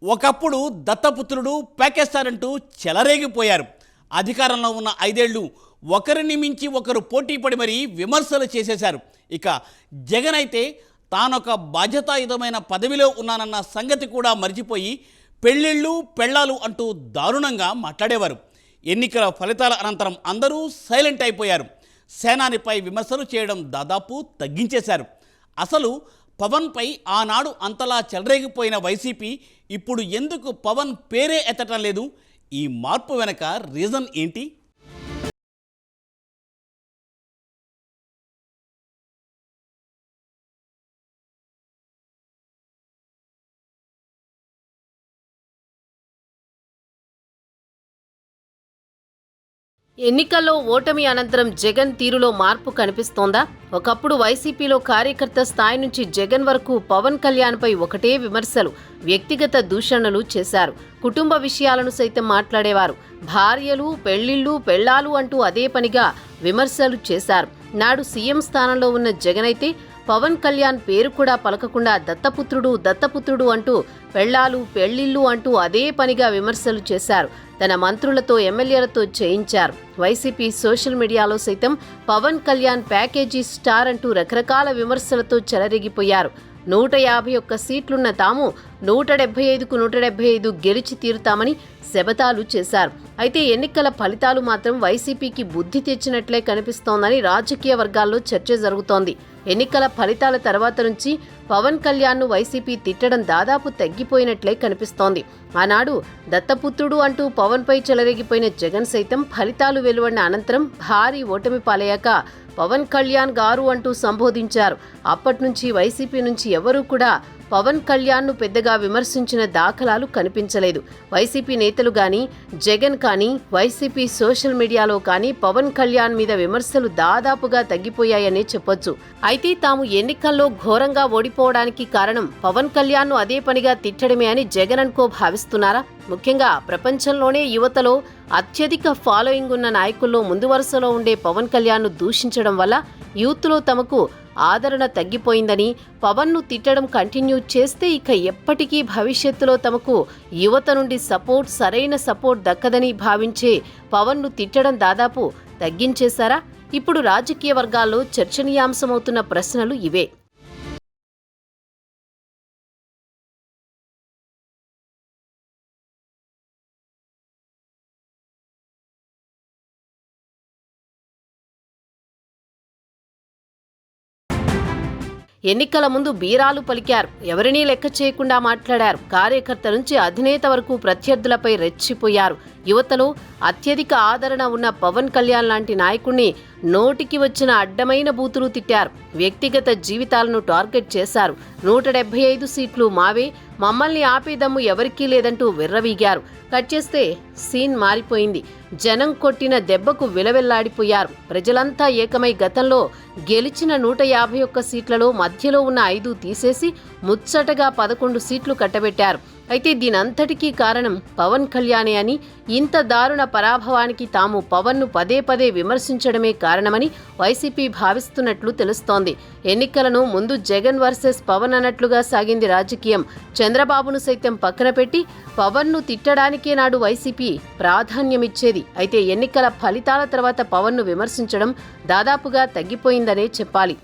ఒకప్పుడు దత్తపుత్రుడు ప్యాకేస్తారంటూ చెలరేగిపోయారు. అధికారంలో ఉన్న 5 ఏళ్లు ఒకరిని మించి ఒకరు పోటీ పడి మరీ విమర్శలు చేసేశారు. ఇక జగన్ అయితే తానొక బాధ్యతాయుతమైన పదవిలో ఉన్నానన్న సంగతి కూడా మర్చిపోయి పెళ్ళిళ్ళు పెళ్ళాలు అంటూ దారుణంగా మాట్లాడేవారు. ఎన్నికల ఫలితాల అనంతరం అందరూ సైలెంట్ అయిపోయారు. సేనానిపై విమర్శలు చేయడం దాదాపు తగ్గించేశారు. అసలు పవన్పై ఆనాడు అంతలా చెలరేగిపోయిన వైసీపీ ఇప్పుడు ఎందుకు పవన్ పేరే ఎత్తటం లేదు? ఈ మార్పు వెనక రీజన్ ఏంటి? ఎన్నికల్లో ఓటమి అనంతరం జగన్ తీరులో మార్పు కనిపిస్తోందా? ఒకప్పుడు వైసీపీలో కార్యకర్త స్థాయి నుంచి జగన్ వరకు పవన్ కళ్యాణ్పై ఒకటే విమర్శలు, వ్యక్తిగత దూషణలు చేశారు. కుటుంబ విషయాలను సైతం మాట్లాడేవారు. భార్యలు, పెళ్లిళ్ళు, పెళ్లాలు అంటూ అదే పనిగా విమర్శలు చేశారు. నాడు సీఎం స్థానంలో ఉన్న జగన్ అయితే పవన్ కళ్యాణ్ పేరు కూడా పలకకుండా దత్తపుత్రుడు దత్తపుత్రుడు అంటూ పెళ్లాలు పెళ్లిళ్ళు అంటూ అదే పనిగా విమర్శలు చేశారు. తన మంత్రులతో ఎమ్మెల్యేలతో చేయించారు. వైసీపీ సోషల్ మీడియాలో సైతం పవన్ కళ్యాణ్ ప్యాకేజీ స్టార్ అంటూ రకరకాల విమర్శలతో చెలరేగిపోయారు. 151 సీట్లున్న తాము 175కు 175 గెలిచి తీరుతామని శపథాలు చేశారు. అయితే ఎన్నికల ఫలితాలు మాత్రం వైసీపీకి బుద్ధి తెచ్చినట్లే కనిపిస్తోందని రాజకీయ వర్గాల్లో చర్చ జరుగుతోంది. ఎన్నికల ఫలితాల తర్వాత నుంచి పవన్ కళ్యాణ్ను వైసీపీ తిట్టడం దాదాపు తగ్గిపోయినట్లే కనిపిస్తోంది. ఆనాడు దత్తపుత్రుడు అంటూ పవన్పై చెలరేగిపోయిన జగన్ సైతం ఫలితాలు వెలువడిన అనంతరం భారీ ఓటమి పాలయ్యాక పవన్ కళ్యాణ్ గారు అంటూ సంబోధించారు. అప్పట్నుంచి వైసీపీ నుంచి ఎవరూ కూడా పవన్ కళ్యాణ్ను పెద్దగా విమర్శించిన దాఖలాలు కనిపించలేదు. వైసీపీ నేతలు కానీ, జగన్ కానీ, వైసీపీ సోషల్ మీడియాలో కానీ పవన్ కళ్యాణ్ మీద విమర్శలు దాదాపుగా తగ్గిపోయాయనే చెప్పొచ్చు. అయితే తాము ఎన్నికల్లో ఘోరంగా ఓడిపోవడానికి కారణం పవన్ కళ్యాణ్ను అదే పనిగా తిట్టడమే అని జగన్ అనుకో భావిస్తున్నారా? ముఖ్యంగా ప్రపంచంలోనే యువతలో అత్యధిక ఫాలోయింగ్ ఉన్న నాయకుల్లో ముందు వరుసలో ఉండే పవన్ కళ్యాణ్ను దూషించడం వల్ల యూత్లో తమకు ఆదరణ తగ్గిపోయిందని, పవన్ను తిట్టడం కంటిన్యూ చేస్తే ఇక ఎప్పటికీ భవిష్యత్తులో తమకు యువత నుండి సరైన సపోర్ట్ దక్కదని భావించే పవన్ను తిట్టడం దాదాపు తగ్గించేశారా? ఇప్పుడు రాజకీయ వర్గాల్లో చర్చనీయాంశమవుతున్న ప్రశ్నలు ఇవే. ఎన్నికల ముందు బీరాలు పలికారు. ఎవరినీ లెక్క చేయకుండా మాట్లాడారు. కార్యకర్త నుంచి అధినేత వరకు ప్రత్యర్థులపై రెచ్చిపోయారు. యువతలో అత్యధిక ఆదరణ ఉన్న పవన్ కళ్యాణ్ లాంటి నాయకుణ్ణి నోటికి వచ్చిన అడ్డమైన బూతులు తిట్టారు. వ్యక్తిగత జీవితాలను టార్గెట్ చేశారు. 175 సీట్లు మావే, మమ్మల్ని ఆపేదమ్ము ఎవరికీ లేదంటూ విర్రవీగారు. కట్ చేస్తే సీన్ మారిపోయింది. జనం కొట్టిన దెబ్బకు విలవెల్లాడిపోయారు. ప్రజలంతా ఏకమై గతంలో గెలిచిన 151 సీట్లలో మధ్యలో ఉన్న 5 తీసేసి ముచ్చటగా 11 సీట్లు కట్టబెట్టారు. అయితే దీనంతటికీ కారణం పవన్ కళ్యాణే అని, ఇంత దారుణ పరాభవానికి తాము పవన్ను పదే పదే విమర్శించడమే కారణమని వైసీపీ భావిస్తున్నట్లు తెలుస్తోంది. ఎన్నికలను ముందు జగన్ వర్సెస్ పవన్ అన్నట్లుగా సాగింది రాజకీయం. చంద్రబాబును సైతం పక్కన పెట్టి పవన్ను తిట్టడానికే నాడు వైసీపీ ప్రాధాన్యమిచ్చేది. అయితే ఎన్నికల ఫలితాల తర్వాత పవన్ను విమర్శించడం దాదాపుగా తగ్గిపోయిందనే చెప్పాలి.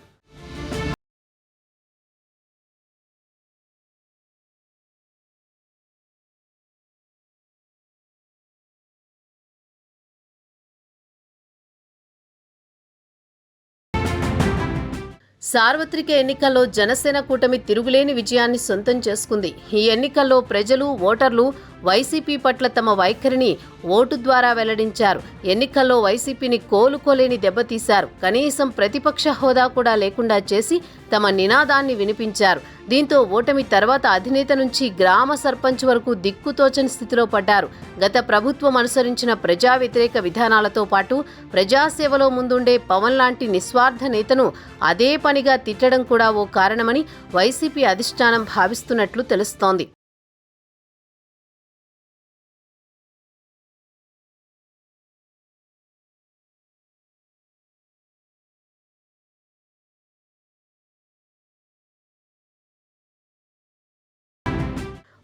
సార్వత్రిక ఎన్నికల్లో జనసేన కూటమి తిరుగులేని విజయాన్ని సొంతం చేసుకుంది. ఈ ఎన్నికల్లో ప్రజలు, ఓటర్లు వైసీపీ పట్ల తమ వైఖరిని ఓటు ద్వారా వెల్లడించారు. ఎన్నికల్లో వైసీపీని కోలుకోలేని దెబ్బతీశారు. కనీసం ప్రతిపక్ష హోదా కూడా లేకుండా చేసి తమ నినాదాన్ని వినిపించారు. దీంతో ఓటమి తర్వాత అధినేత నుంచి గ్రామ సర్పంచ్ వరకు దిక్కుతోచని స్థితిలో పడ్డారు. గత ప్రభుత్వం అనుసరించిన ప్రజా వ్యతిరేక విధానాలతో పాటు ప్రజాసేవలో ముందుండే పవన్ లాంటి నిస్వార్థ నేతను అదే పనిగా తిట్టడం కూడా ఓ కారణమని వైసీపీ అధిష్టానం భావిస్తున్నట్లు తెలుస్తోంది.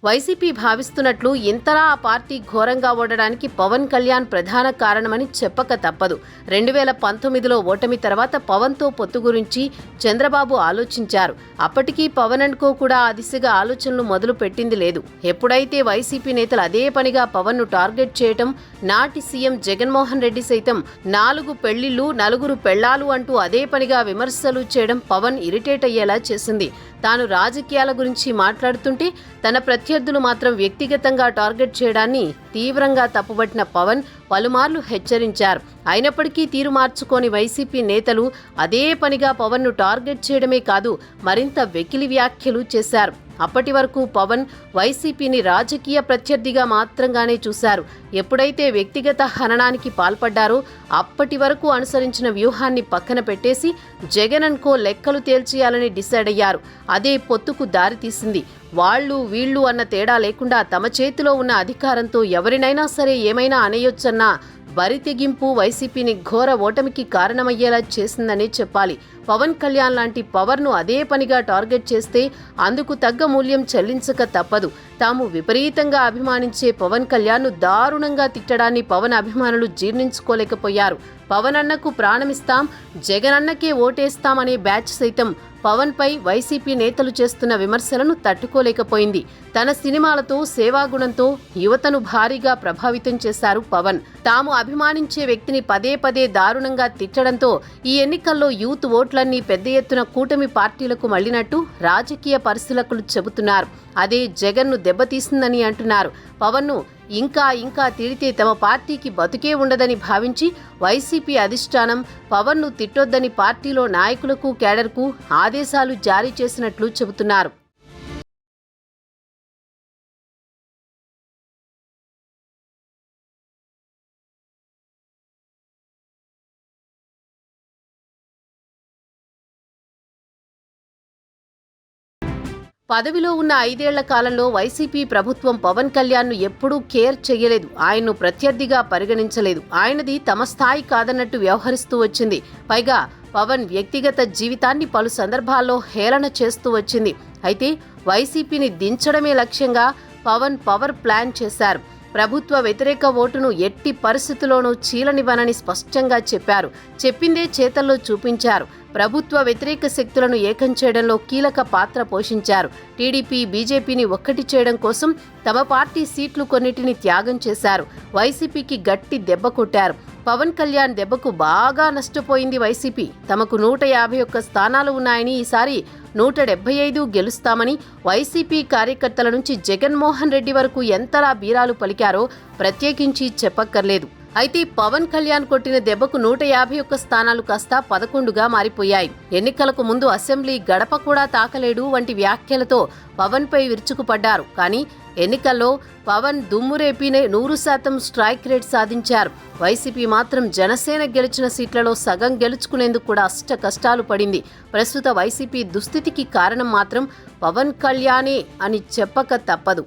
వైసీపీ భావిస్తున్నట్లు ఇంతలా ఆ పార్టీ ఘోరంగా ఓడడానికి పవన్ కళ్యాణ్ ప్రధాన కారణమని చెప్పక తప్పదు. 2019లో ఓటమి తర్వాత పవన్తో పొత్తు గురించి చంద్రబాబు ఆలోచించారు. అప్పటికీ పవన్ అండ్ కో కూడా ఆ దిశగా ఆలోచనలు మొదలు పెట్టింది లేదు. ఎప్పుడైతే వైసీపీ నేతలు అదే పనిగా పవన్ను టార్గెట్ చేయటం, నాటి సీఎం జగన్మోహన్ రెడ్డి సైతం 4 పెళ్లిళ్లు 4 పెళ్లాలు అంటూ అదే పనిగా విమర్శలు చేయడం పవన్ ఇరిటేట్ అయ్యేలా చేసింది. తాను రాజకీయాల గురించి మాట్లాడుతుంటే తన ప్రత్యర్థులు మాత్రం వ్యక్తిగతంగా టార్గెట్ చేయడాన్ని తీవ్రంగా తప్పుబట్టిన పవన్ పలుమార్లు హెచ్చరించారు. అయినప్పటికీ తీరు మార్చుకోని వైసీపీ నేతలు అదే పనిగా పవన్ను టార్గెట్ చేయడమే కాదు, మరింత వెకిలి వ్యాఖ్యలు చేశారు. అప్పటి వరకు పవన్ వైసీపీని రాజకీయ ప్రత్యర్థిగా మాత్రంగానే చూశారు. ఎప్పుడైతే వ్యక్తిగత హననానికి పాల్పడ్డారో అప్పటి వరకు అనుసరించిన వ్యూహాన్ని పక్కన పెట్టేసి జగన్ అండ్ కో లెక్కలు తేల్చేయాలని డిసైడ్ అయ్యారు. అదే పొత్తుకు దారితీసింది. వాళ్ళు వీళ్ళు అన్న తేడా లేకుండా తమ చేతిలో ఉన్న అధికారంతో ఎవరినైనా సరే ఏమైనా అనేయొచ్చన్న బరితెగింపు వైసీపీని ఘోర ఓటమికి కారణమయ్యేలా చేసిందనే చెప్పాలి. పవన్ కళ్యాణ్ లాంటి పవర్ను అదే పనిగా టార్గెట్ చేస్తే అందుకు తగ్గ మూల్యం చెల్లించక తప్పదు. తాము విపరీతంగా అభిమానించే పవన్ కళ్యాణ్ను దారుణంగా తిట్టడాన్ని పవన్ అభిమానులు జీర్ణించుకోలేకపోయారు. పవన్ అన్నకు ప్రాణమిస్తాం, జగన్ అన్నకే ఓటేస్తామనే బ్యాచ్ సైతం పవన్ పై వైసీపీ నేతలు చేస్తున్న విమర్శలను తట్టుకోలేకపోయింది. తన సినిమాలతో, సేవాగుణంతో యువతను భారీగా ప్రభావితం చేశారు పవన్. తాము అభిమానించే వ్యక్తిని పదే పదే దారుణంగా తిట్టడంతో ఈ ఎన్నికల్లో యూత్ ఓట్లన్నీ పెద్ద ఎత్తున కూటమి పార్టీలకు మళ్లినట్టు రాజకీయ పరిశీలకులు చెబుతున్నారు. అదే జగన్ను దెబ్బతీసిందని అంటున్నారు. పవన్ను ఇంకా తిడితే తమ పార్టీకి బతుకే ఉండదని భావించి వైసీపీ అధిష్టానం పవన్ను తిట్టొద్దని పార్టీలో నాయకులకు, కేడర్కు ఆదేశాలు జారీ చేసినట్లు చెబుతున్నారు. పదవిలో ఉన్న 5 ఏళ్ల కాలంలో వైసీపీ ప్రభుత్వం పవన్ కళ్యాణ్ను ఎప్పుడూ కేర్ చేయలేదు. ఆయన్ను ప్రత్యర్థిగా పరిగణించలేదు. ఆయనది తమ స్థాయి కాదన్నట్టు వ్యవహరిస్తూ వచ్చింది. పైగా పవన్ వ్యక్తిగత జీవితాన్ని పలు సందర్భాల్లో హేళన చేస్తూ వచ్చింది. అయితే వైసీపీని దించడమే లక్ష్యంగా పవన్ పవర్ ప్లాన్ చేశారు. ప్రభుత్వ వ్యతిరేక ఓటును ఎట్టి పరిస్థితుల్లోనూ చీలనివ్వనని స్పష్టంగా చెప్పారు. చెప్పిందే చేతల్లో చూపించారు. ప్రభుత్వ వ్యతిరేక శక్తులను ఏకం చేయడంలో కీలక పాత్ర పోషించారు. టీడీపీ, బీజేపీని ఒక్కటి చేయడం కోసం తమ పార్టీ సీట్లు కొన్నిటిని త్యాగం చేశారు. వైసీపీకి గట్టి దెబ్బ కొట్టారు. పవన్ కళ్యాణ్ దెబ్బకు బాగా నష్టపోయింది వైసీపీ. తమకు 151 స్థానాలు ఉన్నాయని, ఈసారి 175 గెలుస్తామని వైసీపీ కార్యకర్తల నుంచి జగన్మోహన్ రెడ్డి వరకు ఎంతలా బీరాలు పలికారో ప్రత్యేకించి చెప్పక్కర్లేదు. అయితే పవన్ కళ్యాణ్ కొట్టిన దెబ్బకు 151 స్థానాలు కాస్త 11గా మారిపోయాయి. ఎన్నికలకు ముందు అసెంబ్లీ గడప కూడా తాకలేడు వంటి వ్యాఖ్యలతో పవన్ పై విరుచుకుపడ్డారు. కానీ ఎన్నికల్లో పవన్ దుమ్మురేపి 100% స్ట్రైక్ రేట్ సాధించారు. వైసీపీ మాత్రం జనసేన గెలిచిన సీట్లలో సగం గెలుచుకునేందుకు కూడా అష్ట కష్టాలు పడింది. ప్రస్తుత వైసీపీ దుస్థితికి కారణం మాత్రం పవన్ కళ్యాణే అని చెప్పక తప్పదు.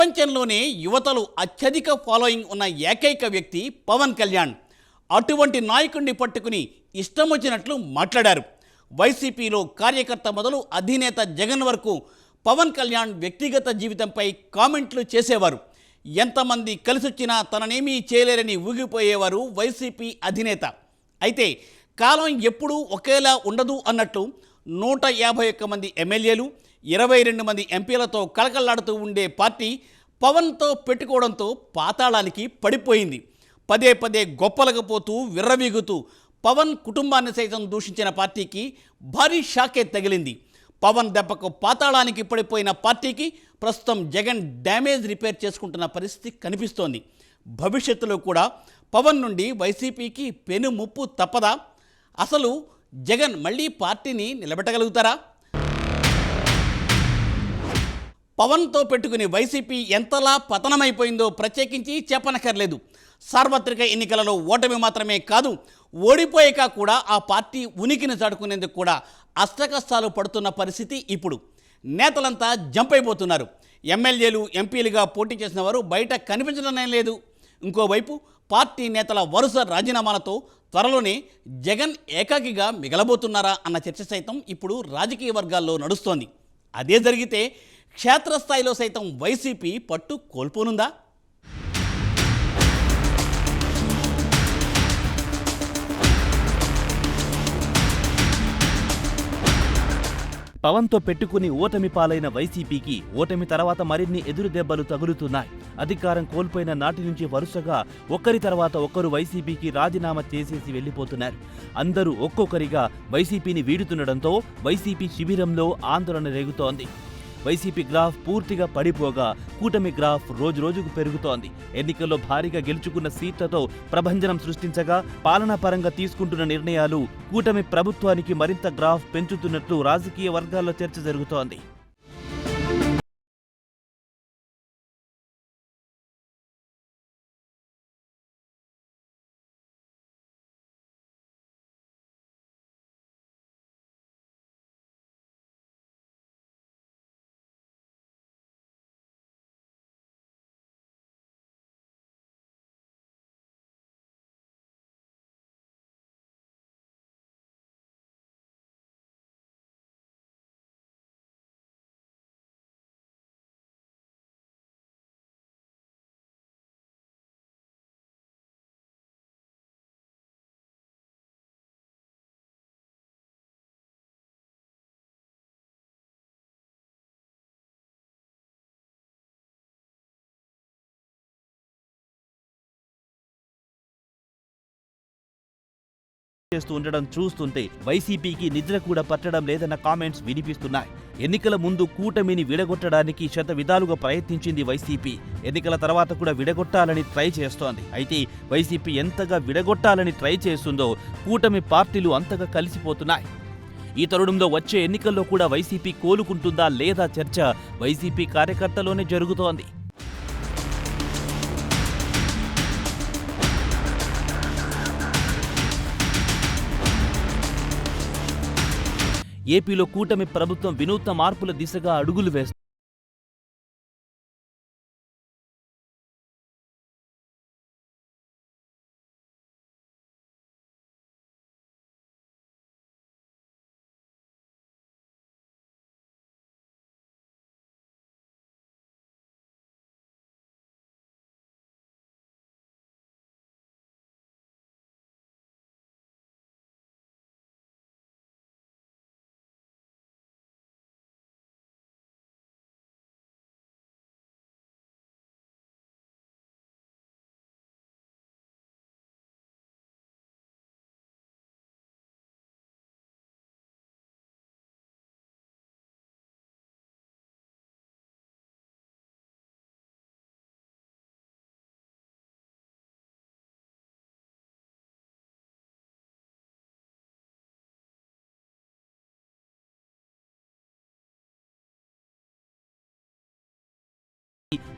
ప్రపంచంలోనే యువతలు అత్యధిక ఫాలోయింగ్ ఉన్న ఏకైక వ్యక్తి పవన్ కళ్యాణ్. అటువంటి నాయకుడిని పట్టుకుని ఇష్టం వచ్చినట్లు మాట్లాడారు. వైసీపీలో కార్యకర్త మొదలు అధినేత జగన్ వరకు పవన్ కళ్యాణ్ వ్యక్తిగత జీవితంపై కామెంట్లు చేసేవారు. ఎంతమంది కలిసొచ్చినా తననేమీ చేయలేరని ఊగిపోయేవారు వైసీపీ అధినేత. అయితే కాలం ఎప్పుడూ ఒకేలా ఉండదు అన్నట్లు 151 మంది ఎమ్మెల్యేలు, 22 మంది ఎంపీలతో కళకళలాడుతూ ఉండే పార్టీ పవన్తో పెట్టుకోవడంతో పాతాళానికి పడిపోయింది. పదే పదే గొప్పలకు పోతూ విర్రవీగుతూ పవన్ కుటుంబాన్ని సైతం దూషించిన పార్టీకి భారీ షాకే తగిలింది. పవన్ దెబ్బకు పాతాళానికి పడిపోయిన పార్టీకి ప్రస్తుతం జగన్ డ్యామేజ్ రిపేర్ చేసుకుంటున్న పరిస్థితి కనిపిస్తోంది. భవిష్యత్తులో కూడా పవన్ నుండి వైసీపీకి పెను ముప్పు తప్పదా? అసలు జగన్ మళ్ళీ పార్టీని నిలబెట్టగలుగుతారా? పవన్తో పెట్టుకుని వైసీపీ ఎంతలా పతనమైపోయిందో ప్రత్యేకించి చెప్పనక్కర్లేదు. సార్వత్రిక ఎన్నికలలో ఓటమి మాత్రమే కాదు, ఓడిపోయాక కూడా ఆ పార్టీ ఉనికిని చాటుకునేందుకు కూడా అష్టకష్టాలు పడుతున్న పరిస్థితి ఇప్పుడు. నేతలంతా జంప్ అయిపోతున్నారు. ఎమ్మెల్యేలు, ఎంపీలుగా పోటీ చేసిన వారు బయట కనిపించడమే లేదు. ఇంకోవైపు పార్టీ నేతల వరుస రాజీనామాలతో త్వరలోనే జగన్ ఏకాకిగా మిగలబోతున్నారా అన్న చర్చ సైతం ఇప్పుడు రాజకీయ వర్గాల్లో నడుస్తోంది. అదే జరిగితే క్షేత్రస్థాయిలో సైతం వైసీపీ పట్టు కోల్పోనుందా? పవన్తో పెట్టుకుని ఓటమి పాలైన వైసీపీకి ఓటమి తర్వాత మరిన్ని ఎదురు దెబ్బలు తగులుతున్నాయి. అధికారం కోల్పోయిన నాటి నుంచి వరుసగా ఒక్కరి తర్వాత ఒక్కరు వైసీపీకి రాజీనామా చేసేసి వెళ్లిపోతున్నారు. అందరూ ఒక్కొక్కరిగా వైసీపీని వీడుతుండటంతో వైసీపీ శిబిరంలో ఆందోళన రేగుతోంది. వైసీపీ గ్రాఫ్ పూర్తిగా పడిపోగా కూటమి గ్రాఫ్ రోజురోజుకు పెరుగుతోంది. ఎన్నికల్లో భారీగా గెలుచుకున్న సీట్లతో ప్రభంజనం సృష్టించగా పాలనా పరంగా తీసుకుంటున్న నిర్ణయాలు కూటమి ప్రభుత్వానికి మరింత గ్రాఫ్ పెంచుతున్నట్లు రాజకీయ వర్గాల్లో చర్చ జరుగుతోంది. చేస్తూ ఉండడం చూస్తుంటే వైసీపీకి నిద్ర కూడా పట్టడం లేదన్న కామెంట్స్ వినిపిస్తున్నాయి. ఎన్నికల ముందు కూటమిని విడగొట్టడానికి శతవిధాలుగా ప్రయత్నించింది వైసీపీ. ఎన్నికల తర్వాత కూడా విడగొట్టాలని ట్రై చేస్తోంది. అయితే వైసీపీ ఎంతగా విడగొట్టాలని ట్రై చేస్తుందో కూటమి పార్టీలు అంతగా కలిసిపోతున్నాయి. ఈ తరుణంలో వచ్చే ఎన్నికల్లో కూడా వైసీపీ కోలుకుంటుందా లేదా చర్చ వైసీపీ కార్యకర్తలోనే జరుగుతోంది. ఏపీలో కూటమి ప్రభుత్వం వినూత్న మార్పుల దిశగా అడుగులు వేస్తుంది.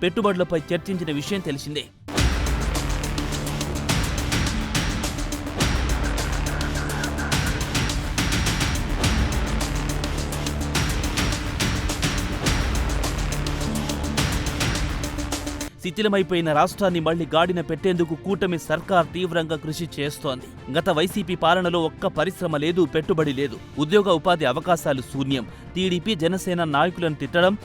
పెట్టుబడులపై చర్చించిన విషయం తెలిసిందే. శిథిలమైపోయిన రాష్ట్రాన్ని మళ్లీ గాడిన పెట్టేందుకు కూటమి సర్కార్ తీవ్రంగా కృషి చేస్తోంది. గత వైసీపీ పాలనలో ఒక్క పరిశ్రమ లేదు, పెట్టుబడి లేదు, ఉద్యోగ ఉపాధి అవకాశాలు శూన్యం. టీడీపీ, జనసేన నాయకులను తిట్టడం,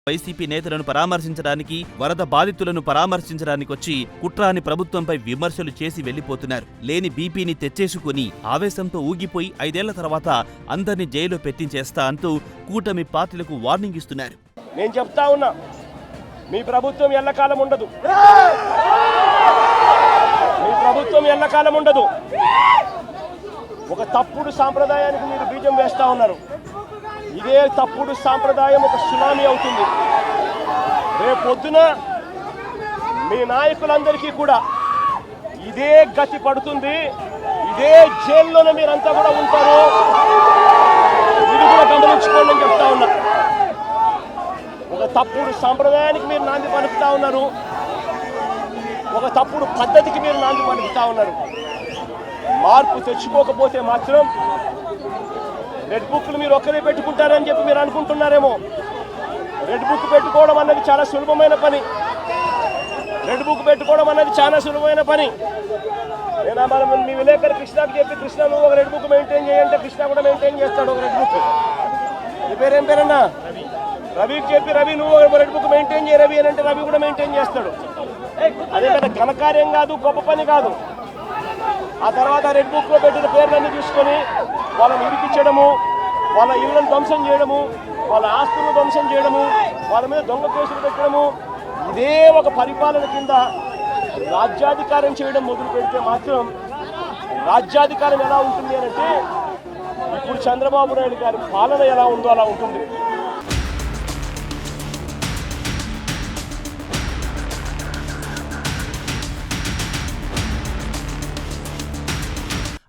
వైసీపీ నేతలను పరామర్శించడానికి, వరద బాధితులను పరామర్శించడానికి వచ్చి కుట్ర అని ప్రభుత్వంపై విమర్శలు చేసి వెళ్లిపోతున్నారు. లేని బీపీని తెచ్చేసుకుని ఆవేశంతో ఊగిపోయి 5 ఏళ్ల తర్వాత అందరినీ జైల్లో పెట్టించేస్తా అంటూ కూటమి పార్టీలకు వార్నింగ్ ఇస్తున్నారు. నేను చెప్తా ఉన్నా, మీ ప్రభుత్వం ఎల్లకాలం ఉండదు. మీ ప్రభుత్వం ఎల్లకాలం ఉండదు. ఒక తప్పుడు సాంప్రదాయానికి మీరు బీజం వేస్తా ఉన్నారు. ఇదే తప్పుడు సాంప్రదాయం ఒక సునామీ అవుతుంది. రేపొద్దున మీ నాయకులందరికీ కూడా ఇదే గతి పడుతుంది. ఇదే జైల్లోనే మీరంతా కూడా ఉంటారు. ఇది కూడా గమనించుకోండి అని చెప్తా ఉన్నా. ఒక తప్పుడు సాంప్రదాయానికి మీరు నాంది పలుకుతా ఉన్నారు. ఒక తప్పుడు పద్ధతికి మీరు నాంది పలుకుతా ఉన్నారు. మార్పు తెచ్చుకోకపోతే మాత్రం రెడ్ బుక్లు మీరు ఒక్కరే పెట్టుకుంటారని చెప్పి మీరు అనుకుంటున్నారేమో. రెడ్ బుక్ పెట్టుకోవడం అన్నది చాలా సులభమైన పని. రెడ్ బుక్ పెట్టుకోవడం అన్నది చాలా సులభమైన పని. నేను మనం మీ విలేకరు కృష్ణకి చెప్పి, కృష్ణ నువ్వు ఒక రెడ్ బుక్ మెయింటైన్ చేయంటే కృష్ణ కూడా మెయింటైన్ చేస్తాడు ఒక రెడ్ బుక్. నీ పేరేం పేరన్నా? రవికి చెప్పి, రవి నువ్వు ఒక రెడ్ బుక్ మెయింటైన్ చేయ రవి అని అంటే రవి కూడా మెయింటైన్ చేస్తాడు. అదే పెద్ద ఘనకార్యం కాదు, గొప్ప పని కాదు. ఆ తర్వాత రెడ్ బుక్లో పెట్టిన పేర్లన్నీ తీసుకొని వాళ్ళని ఇరికించడము, వాళ్ళ ఇళ్లను ధ్వంసం చేయడము, వాళ్ళ ఆస్తులను ధ్వంసం చేయడము, వాళ్ళ మీద దొంగ కేసులు పెట్టడము, ఇదే ఒక పరిపాలన కింద రాజ్యాధికారం చేయడం మొదలు పెడితే మాత్రం రాజ్యాధికారం ఎలా ఉంటుంది అని అంటే ఇప్పుడు చంద్రబాబు నాయుడు గారి పాలన ఎలా ఉందో అలా ఉంటుంది.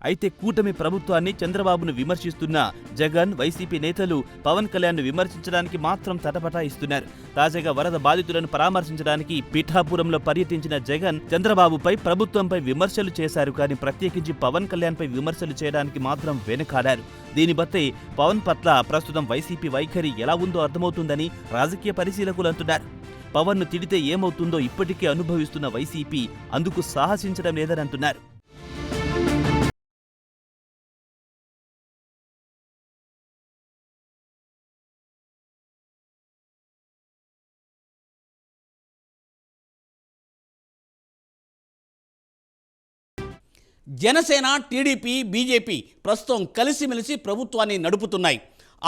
అయితే కూటమి ప్రభుత్వాన్ని, చంద్రబాబును విమర్శిస్తున్న జగన్, వైసీపీ నేతలు పవన్ కళ్యాణ్ను విమర్శించడానికి మాత్రం తటపటాయిస్తున్నారు. తాజాగా వరద బాధితులను పరామర్శించడానికి పిఠాపురంలో పర్యటించిన జగన్ చంద్రబాబుపై, ప్రభుత్వంపై విమర్శలు చేశారు. కానీ ప్రత్యేకించి పవన్ కళ్యాణ్పై విమర్శలు చేయడానికి మాత్రం వెనుకాడారు. దీన్ని బట్టి పవన్ పట్ల ప్రస్తుతం వైసీపీ వైఖరి ఎలా ఉందో అర్థమవుతుందని రాజకీయ పరిశీలకులు అంటున్నారు. పవన్ను తిడితే ఏమవుతుందో ఇప్పటికే అనుభవిస్తున్న వైసీపీ అందుకు సాహసించడం లేదని అంటున్నారు. జనసేన, టీడీపీ, బీజేపీ ప్రస్తుతం కలిసిమెలిసి ప్రభుత్వాన్ని నడుపుతున్నాయి.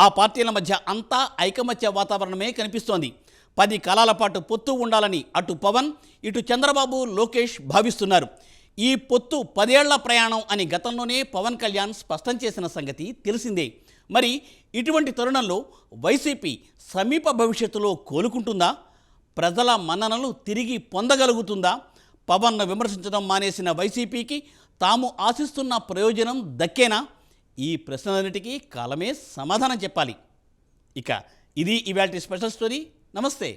ఆ పార్టీల మధ్య అంతా ఐకమత్య వాతావరణమే కనిపిస్తోంది. 10 కాలాల పాటు పొత్తు ఉండాలని అటు పవన్, ఇటు చంద్రబాబు, లోకేష్ భావిస్తున్నారు. ఈ పొత్తు 10 ఏళ్ల ప్రయాణం అని గతంలోనే పవన్ కళ్యాణ్ స్పష్టం చేసిన సంగతి తెలిసిందే. మరి ఇటువంటి తరుణంలో వైసీపీ సమీప భవిష్యత్తులో కోలుకుంటుందా? ప్రజల మన్ననలు తిరిగి పొందగలుగుతుందా? పవన్ను విమర్శించడం మానేసిన వైసీపీకి తాము ఆశిస్తున్న ప్రయోజనం దక్కేనా? ఈ ప్రశ్నలన్నిటికీ కాలమే సమాధానం చెప్పాలి. ఇక ఇది ఇవాల్టి స్పెషల్ స్టోరీ. నమస్తే.